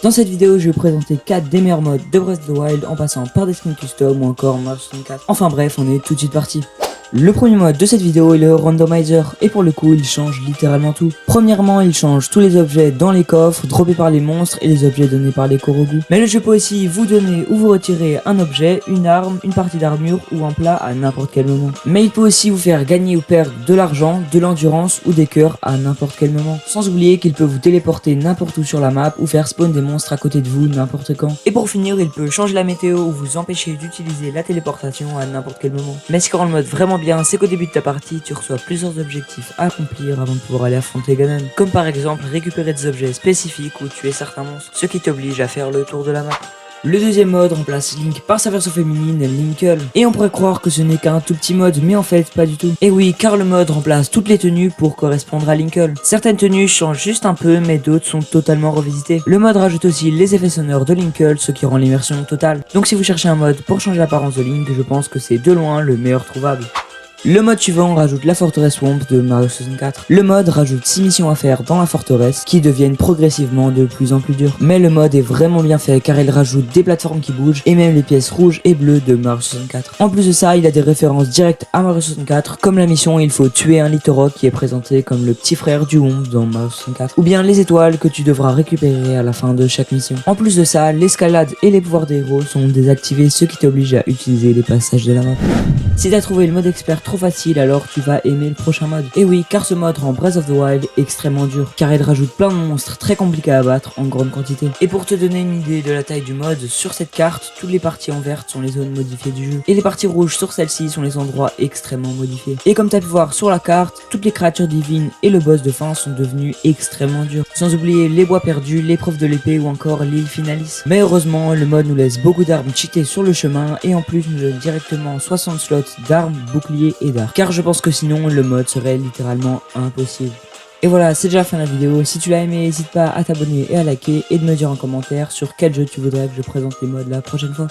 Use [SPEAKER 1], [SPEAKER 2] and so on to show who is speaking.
[SPEAKER 1] Dans cette vidéo, je vais vous présenter 4 des meilleurs modes de Breath of the Wild en passant par des skins custom ou encore Mario 64. Enfin bref, on est tout de suite parti. Le premier mode de cette vidéo est le randomizer et pour le coup il change littéralement tout. Premièrement, il change tous les objets dans les coffres droppés par les monstres et les objets donnés par les Korogu. Mais le jeu peut aussi vous donner ou vous retirer un objet, une arme, une partie d'armure ou un plat à n'importe quel moment. Mais il peut aussi vous faire gagner ou perdre de l'argent, de l'endurance ou des cœurs à n'importe quel moment. Sans oublier qu'il peut vous téléporter n'importe où sur la map ou faire spawn des monstres à côté de vous n'importe quand. Et pour finir, il peut changer la météo ou vous empêcher d'utiliser la téléportation à n'importe quel moment. Mais ce qui rend le mode vraiment bien, c'est qu'au début de ta partie, tu reçois plusieurs objectifs à accomplir avant de pouvoir aller affronter Ganon. Comme par exemple récupérer des objets spécifiques ou tuer certains monstres, ce qui t'oblige à faire le tour de la map. Le deuxième mode remplace Link par sa version féminine, Linkle. Et on pourrait croire que ce n'est qu'un tout petit mode, mais en fait pas du tout. Et oui, car le mode remplace toutes les tenues pour correspondre à Linkle. Certaines tenues changent juste un peu, mais d'autres sont totalement revisitées. Le mode rajoute aussi les effets sonores de Linkle, ce qui rend l'immersion totale. Donc si vous cherchez un mode pour changer l'apparence de Link, je pense que c'est de loin le meilleur trouvable. Le mode suivant rajoute la forteresse Swamp de Mario 64. Le mode rajoute 6 missions à faire dans la forteresse qui deviennent progressivement de plus en plus dures. Mais le mode est vraiment bien fait car il rajoute des plateformes qui bougent et même les pièces rouges et bleues de Mario 64. En plus de ça, il a des références directes à Mario 64 comme la mission où il faut tuer un Litorok qui est présenté comme le petit frère du Womb dans Mario 64. Ou bien les étoiles que tu devras récupérer à la fin de chaque mission. En plus de ça, l'escalade et les pouvoirs des héros sont désactivés, ce qui t'oblige à utiliser les passages de la map. Si t'as trouvé le mode expert trop facile, alors tu vas aimer le prochain mode. Et oui, car ce mode rend Breath of the Wild extrêmement dur, car il rajoute plein de monstres très compliqués à battre en grande quantité. Et pour te donner une idée de la taille du mode, sur cette carte, toutes les parties en verte sont les zones modifiées du jeu, et les parties rouges sur celle-ci sont les endroits extrêmement modifiés. Et comme t'as pu voir sur la carte, toutes les créatures divines et le boss de fin sont devenus extrêmement durs. Sans oublier les bois perdus, l'épreuve de l'épée ou encore l'île Finalis. Mais heureusement, le mode nous laisse beaucoup d'armes cheatées sur le chemin, et en plus nous donne directement 60 slots d'armes, boucliers et d'arcs. Car je pense que sinon le mode serait littéralement impossible. Et voilà, c'est déjà la fin de la vidéo. Si tu l'as aimé, n'hésite pas à t'abonner et à liker et de me dire en commentaire sur quel jeu tu voudrais que je présente les modes la prochaine fois.